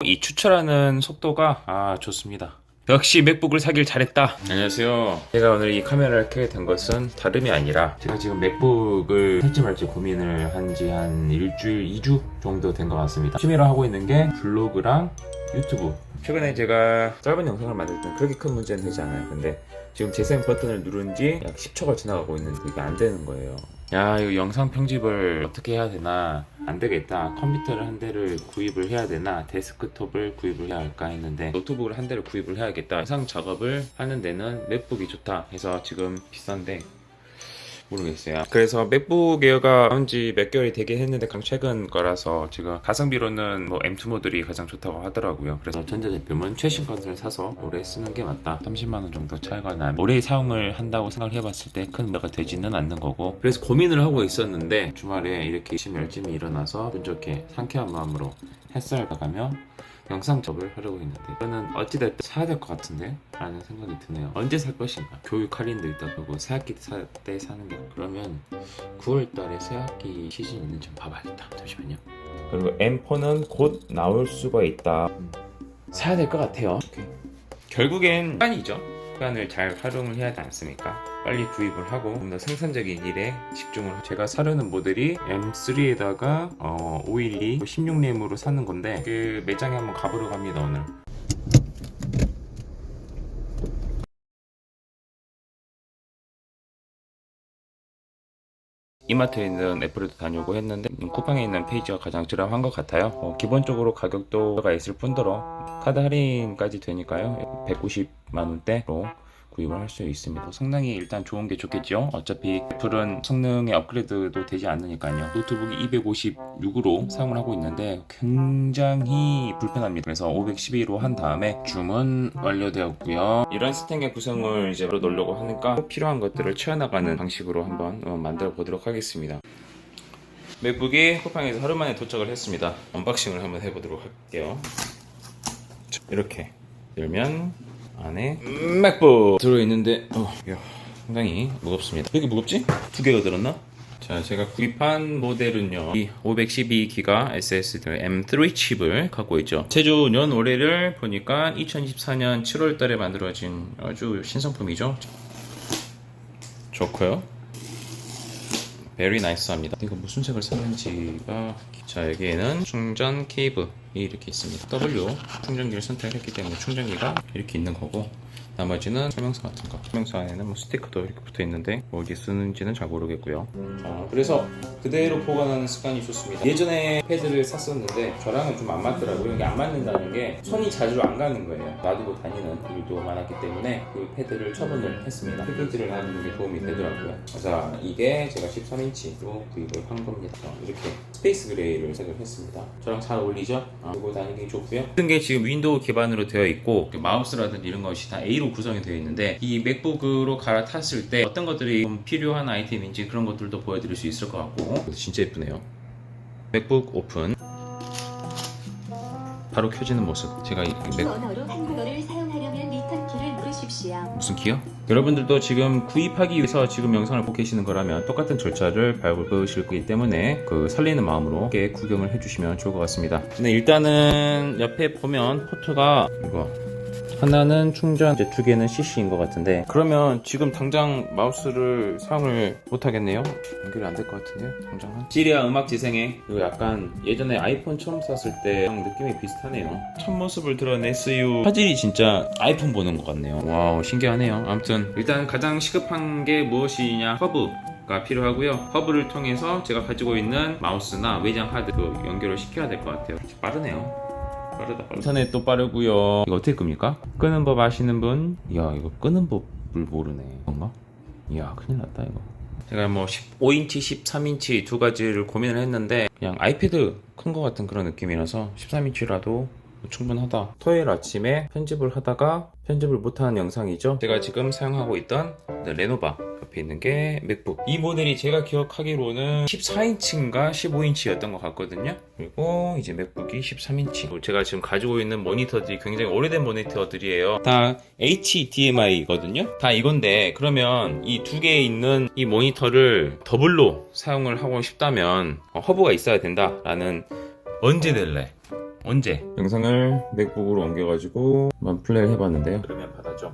이 추천하는 속도가 좋습니다. 역시 맥북을 사길 잘했다. 안녕하세요. 제가 오늘 이 카메라를 켜게 된 것은 다름이 아니라 제가 지금 맥북을 살지 말지 고민을 한 지 한 일주일, 2주 정도 된 것 같습니다. 취미로 하고 있는 게 블로그랑 유튜브. 최근에 제가 짧은 영상을 만들 때는 그렇게 큰 문제는 되지 않아요. 근데 지금 재생 버튼을 누른 지 약 10초가 지나가고 있는데 이게 안 되는 거예요. 야, 이거 영상 편집을 어떻게 해야 되나? 안 되겠다. 컴퓨터를 한 대를 구입을 해야 되나? 데스크톱을 구입을 해야 할까 했는데 노트북을 한 대를 구입을 해야겠다. 영상 작업을 하는 데는 맥북이 좋다 해서 지금 비싼데 모르겠어요. 그래서 맥북 에어가 나온 지 몇 개월이 되긴 했는데 가장 최근 거라서 지금 가성비로는 뭐 M2 모델이 가장 좋다고 하더라고요. 그래서 전자제품은 최신 것을 사서 오래 쓰는 게 맞다. 30만원 정도 차이가 나면 오래 사용을 한다고 생각을 해봤을 때 큰 문제가 되지는 않는 거고, 그래서 고민을 하고 있었는데 주말에 이렇게 열심히 일어나서 운 좋게 상쾌한 마음으로 햇살 가가며 영상 작업을 하려고 했는데 이거는 어찌됐든 사야 될 것 같은데? 라는 생각이 드네요. 언제 살 것인가? 교육 할인도 있다 그러고 새학기 때 사는 게, 그러면 9월달에 새학기 시즌 있는지 봐봐야겠다. 잠시만요. 그리고 M4는 곧 나올 수가 있다. 사야 될 것 같아요. 결국엔 시간이죠. 시간을 잘 활용을 해야 하지 않습니까? 빨리 구입을 하고 좀 더 생산적인 일에 집중을 하고, 제가 사려는 모델이 M3에다가 512 16램으로 사는 건데 그 매장에 한번 가보려고 합니다. 오늘 이마트에 있는 애플에도 다녀오고 했는데 쿠팡에 있는 페이지가 가장 저렴한 것 같아요. 기본적으로 가격도가 있을 뿐더러 카드 할인까지 되니까요. 190만원대로 구입을 할 수 있습니다. 성능이 일단 좋은 게 좋겠죠. 어차피 애플은 성능의 업그레이드도 되지 않으니까요. 노트북이 256으로 사용을 하고 있는데 굉장히 불편합니다. 그래서 512로 한 다음에 주문 완료되었고요. 이런 스택의 구성을 이제 바로 놓으려고 하니까 필요한 것들을 채워나가는 방식으로 한번 만들어 보도록 하겠습니다. 맥북이 쿠팡에서 하루 만에 도착을 했습니다. 언박싱을 한번 해보도록 할게요. 이렇게 열면 안에 맥북 들어있는데 상당히 무겁습니다. 왜 이렇게 무겁지? 두 개가 들었나? 자, 제가 구입한 모델은요, 이 512기가 SSD M3 칩을 갖고 있죠. 제조 년 올해를 보니까 2024년 7월달에 만들어진 아주 신상품이죠. 좋고요. 베리 나이스합니다. 이거 무슨 색을 샀는지가, 자, 여기에는 충전 케이블이 이렇게 있습니다. W 충전기를 선택했기 때문에 충전기가 이렇게 있는 거고, 나머지는 설명서 같은 거. 설명서 안에는 뭐 스티커도 이렇게 붙어 있는데 뭐 어디 쓰는지는 잘 모르겠고요. 자, 그래서 그대로 보관하는 습관이 좋습니다. 예전에 패드를 샀었는데 저랑은 좀 안 맞더라고요. 이게 안 맞는다는 게 손이 자주 안 가는 거예요. 놔두고 다니는 일도 많았기 때문에 그 패드를 처분을 했습니다. 패드들을 놔두는 게 도움이 되더라고요. 그래서 이게 제가 13인치로 구입을 한 겁니다. 이렇게 스페이스 그레이를 색을 했습니다. 저랑 잘 어울리죠? 들고 다니기 좋고요. 모든 게 지금 윈도우 기반으로 되어 있고 마우스라든지 이런 것이 다 A로 구성이 되어 있는데, 이 맥북으로 갈아탔을 때 어떤 것들이 좀 필요한 아이템인지 그런 것들도 보여드릴 수 있을 것 같고, 진짜 예쁘네요. 맥북 오픈. 바로 켜지는 모습. 제가 이 언어로 한국어를 사용하려면 리턴 키를 누르십시오. 무슨 키요? 여러분들도 지금 구입하기 위해서 지금 영상을 보고 계시는 거라면 똑같은 절차를 밟으실 거기 때문에 그 설레는 마음으로 함께 구경을 해주시면 좋을 것 같습니다. 근데 일단은 옆에 보면 포트가 이거 하나는 충전, 이제 두 개는 CC인 것 같은데, 그러면 지금 당장 마우스를 사용을 못 하겠네요. 연결이 안 될 것 같은데 당장은. 시리아 음악 재생에 이거 약간 예전에 아이폰 처음 샀을 때랑 느낌이 비슷하네요. 첫 모습을 드러낸 SU 화질이 진짜 아이폰 보는 것 같네요. 와우, 신기하네요. 아무튼 일단 가장 시급한 게 무엇이냐, 허브가 필요하고요. 허브를 통해서 제가 가지고 있는 마우스나 외장 하드 연결을 시켜야 될 것 같아요. 빠르네요. 빠르다. 인터넷도 빠르고요. 이거 어떻게 끕니까? 끄는 법 아시는 분? 이야, 이거 끄는 법을 모르네. 뭔가? 이야, 큰일 났다 이거. 제가 뭐 15인치, 13인치 두 가지를 고민을 했는데 그냥 아이패드 큰 거 같은 그런 느낌이라서 13인치라도 충분하다. 토요일 아침에 편집을 하다가 편집을 못하는 영상이죠. 제가 지금 사용하고 있던 레노바 옆에 있는 게 맥북. 이 모델이 제가 기억하기로는 14인치인가 15인치였던 것 같거든요. 그리고 이제 맥북이 13인치. 제가 지금 가지고 있는 모니터들이 굉장히 오래된 모니터들이에요. 다 HDMI거든요. 다 이건데, 그러면 이 두 개에 있는 이 모니터를 더블로 사용을 하고 싶다면 허브가 있어야 된다라는, 언제 낼래? 언제? 영상을 맥북으로 옮겨가지고 한번 플레이를 해봤는데요. 그러면 받았죠.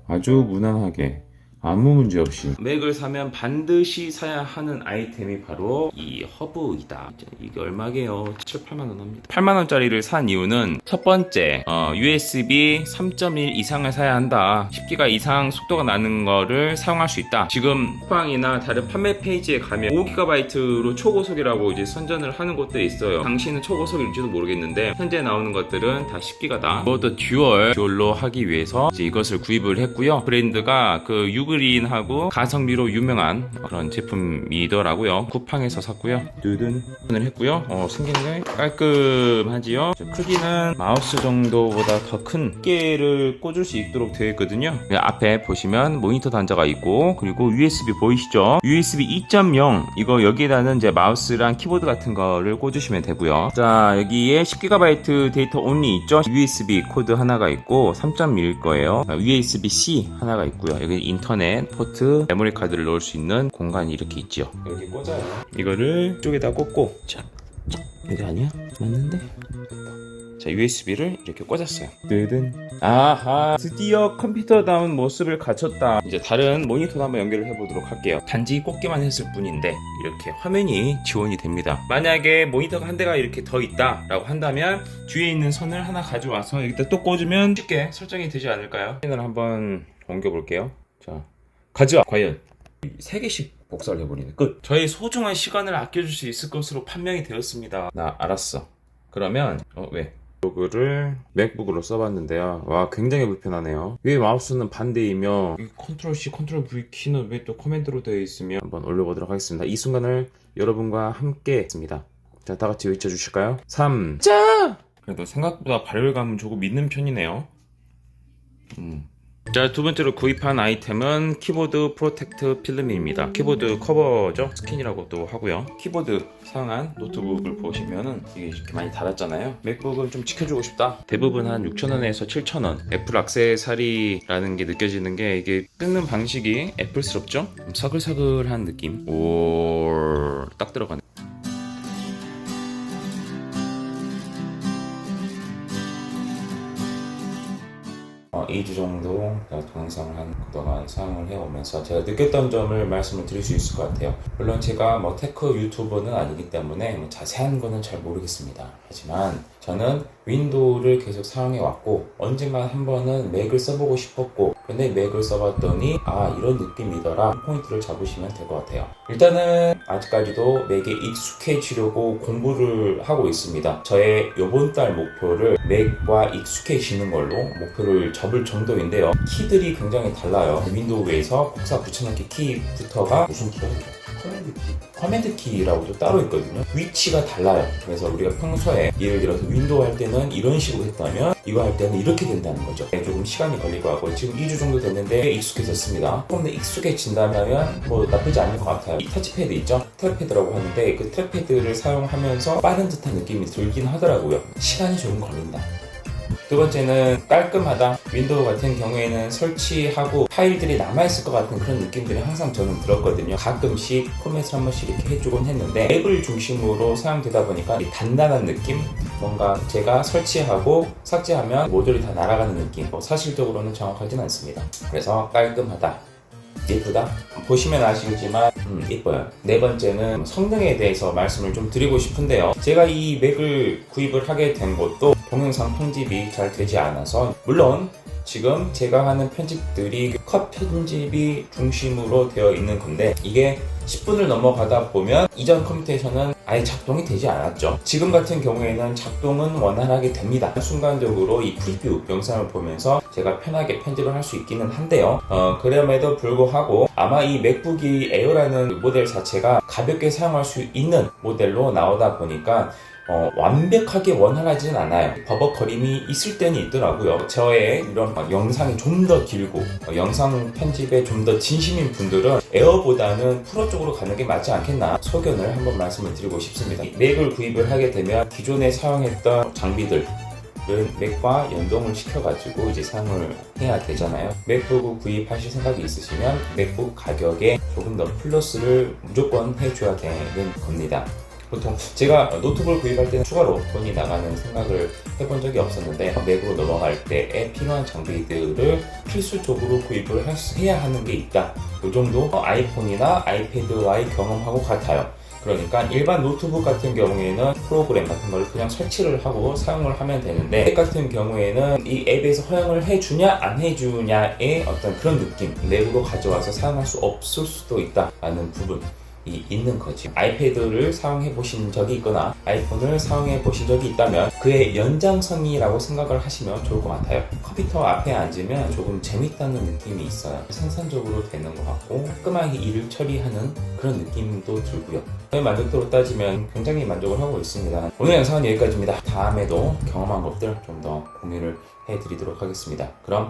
아주 무난하게 아무 문제 없이 맥을 사면 반드시 사야 하는 아이템이 바로 이 허브이다. 이게 얼마게요? 7, 8만원 합니다. 8만원짜리를 산 이유는 첫 번째, USB 3.1 이상을 사야 한다. 10기가 이상 속도가 나는 거를 사용할 수 있다. 지금 쿠팡이나 다른 판매 페이지에 가면 5GB로 초고속이라고 이제 선전을 하는 곳들이 있어요. 당시는 초고속일지도 모르겠는데 현재 나오는 것들은 다 10기가다. 이것도 듀얼로 하기 위해서 이제 이것을 구입을 했고요. 브랜드가 그 유그린하고 가성비로 유명한 그런 제품이더라고요. 쿠팡에서 샀고요. 두둔 을 했고요. 생긴 게 깔끔하지요. 크기는 마우스 정도보다 더 큰 깨를 꽂을 수 있도록 되어 있거든요. 앞에 보시면 모니터 단자가 있고, 그리고 USB 보이시죠? USB 2.0 이거 여기에다는 이제 마우스랑 키보드 같은 거를 꽂으시면 되고요. 자, 여기에 10GB 데이터 온리 있죠? USB 코드 하나가 있고 3.1일 거예요. USB-C 하나가 있고요. 여기 인터넷 포트, 메모리 카드를 넣을 수 있는 공간이 이렇게 있죠. 여기 꽂아요. 이거를 이쪽에다 꽂고, 자, 이게 아니야? 맞는데? 자, USB를 이렇게 꽂았어요. 뜨든. 아하, 드디어 컴퓨터다운 모습을 갖췄다. 이제 다른 모니터도 한번 연결을 해보도록 할게요. 단지 꽂기만 했을 뿐인데 이렇게 화면이 지원이 됩니다. 만약에 모니터가 한 대가 이렇게 더 있다 라고 한다면 뒤에 있는 선을 하나 가져와서 여기다 또 꽂으면 쉽게 설정이 되지 않을까요? 화면을 한번 옮겨볼게요. 자, 가져와. 과연 3개씩 복사를 해버리네. 끝. 저의 소중한 시간을 아껴줄 수 있을 것으로 판명이 되었습니다. 나 알았어. 그러면 왜? 이거를 맥북으로 써봤는데요. 와, 굉장히 불편하네요. 왜 마우스는 반대이며 이 컨트롤 C, 컨트롤 V 키는 왜 또 커맨드로 되어 있으며, 한번 올려보도록 하겠습니다. 이 순간을 여러분과 함께 했습니다. 자, 다 같이 외쳐주실까요? 3, 짜! 그래도 생각보다 발열감은 조금 있는 편이네요. 자, 두 번째로 구입한 아이템은 키보드 프로텍트 필름입니다. 키보드 커버죠? 스킨이라고도 하고요. 키보드 사용한 노트북을 보시면은 이게 이렇게 많이 닳았잖아요. 맥북은 좀 지켜주고 싶다. 대부분 한 6,000원에서 7,000원. 애플 액세서리라는 게 느껴지는 게, 이게 뜯는 방식이 애플스럽죠? 사글사글한 느낌. 오, 딱 들어가네. 어, 2주 정도 동영상을 그동안 사용을 해오면서 제가 느꼈던 점을 말씀을 드릴 수 있을 것 같아요. 물론 제가 테크 유튜버는 아니기 때문에 자세한 거는 잘 모르겠습니다. 하지만 저는 윈도우를 계속 사용해왔고, 언젠가 한 번은 맥을 써보고 싶었고, 근데 맥을 써봤더니 이런 느낌이더라. 포인트를 잡으시면 될 것 같아요. 일단은 아직까지도 맥에 익숙해지려고 공부를 하고 있습니다. 저의 이번 달 목표를 맥과 익숙해지는 걸로 목표를 접을 정도인데요. 키들이 굉장히 달라요. 윈도우에서 복사 붙여넣기 키부터가 무슨 키가 있죠? 커맨드 키라고도 따로 있거든요. 위치가 달라요. 그래서 우리가 평소에 예를 들어서 윈도우 할 때는 이런 식으로 했다면 이거 할 때는 이렇게 된다는 거죠. 조금 시간이 걸리고 하고, 지금 2주 정도 됐는데 익숙해졌습니다. 조금 더 익숙해진다면 나쁘지 않을 것 같아요. 이 터치패드 있죠? 트랙패드라고 하는데 그 트랙패드를 사용하면서 빠른 듯한 느낌이 들긴 하더라고요. 시간이 조금 걸린다. 두 번째는 깔끔하다. 윈도우 같은 경우에는 설치하고 파일들이 남아있을 것 같은 그런 느낌들이 항상 저는 들었거든요. 가끔씩 포맷을 한 번씩 이렇게 해주곤 했는데, 앱을 중심으로 사용되다 보니까 이 단단한 느낌? 뭔가 제가 설치하고 삭제하면 모듈이 다 날아가는 느낌. 사실적으로는 정확하진 않습니다. 그래서 깔끔하다. 예쁘다? 보시면 아시겠지만 예뻐요. 네 번째는 성능에 대해서 말씀을 좀 드리고 싶은데요. 제가 이 맥을 구입을 하게 된 것도 동영상 편집이 잘 되지 않아서, 물론 지금 제가 하는 편집들이 컷 편집이 중심으로 되어 있는 건데, 이게 10분을 넘어가다 보면 이전 컴퓨터에서는 아예 작동이 되지 않았죠. 지금 같은 경우에는 작동은 원활하게 됩니다. 순간적으로 이 프리뷰 영상을 보면서 제가 편하게 편집을 할 수 있기는 한데요. 그럼에도 불구하고 아마 이 맥북이 에어라는 모델 자체가 가볍게 사용할 수 있는 모델로 나오다 보니까 완벽하게 원활하지는 않아요. 버벅거림이 있을 때는 있더라고요. 저의 이런 영상이 좀 더 길고 영상 편집에 좀 더 진심인 분들은 에어보다는 프로 쪽으로 가는 게 맞지 않겠나, 소견을 한번 말씀을 드리고 싶습니다. 맥을 구입을 하게 되면 기존에 사용했던 장비들 맥과 연동을 시켜가지고 이제 사용을 해야 되잖아요. 맥북을 구입하실 생각이 있으시면 맥북 가격에 조금 더 플러스를 무조건 해줘야 되는 겁니다. 보통 제가 노트북을 구입할 때는 추가로 돈이 나가는 생각을 해본 적이 없었는데 맥으로 넘어갈 때에 필요한 장비들을 필수적으로 구입을 해야 하는 게 있다. 이 정도 아이폰이나 아이패드와의 경험하고 같아요. 그러니까 일반 노트북 같은 경우에는 프로그램 같은 걸 그냥 설치를 하고 사용을 하면 되는데 앱 같은 경우에는 이 앱에서 허용을 해주냐 안 해주냐의 어떤 그런 느낌, 내부로 가져와서 사용할 수 없을 수도 있다라는 부분이 있는 거지. 아이패드를 사용해 보신 적이 있거나 아이폰을 사용해 보신 적이 있다면 그의 연장선이라고 생각을 하시면 좋을 것 같아요. 컴퓨터 앞에 앉으면 조금 재밌다는 느낌이 있어요. 생산적으로 되는 것 같고 깔끔하게 일을 처리하는 그런 느낌도 들고요. 저의 만족도로 따지면 굉장히 만족을 하고 있습니다. 오늘 영상은 여기까지입니다. 다음에도 경험한 것들 좀 더 공유를 해드리도록 하겠습니다. 그럼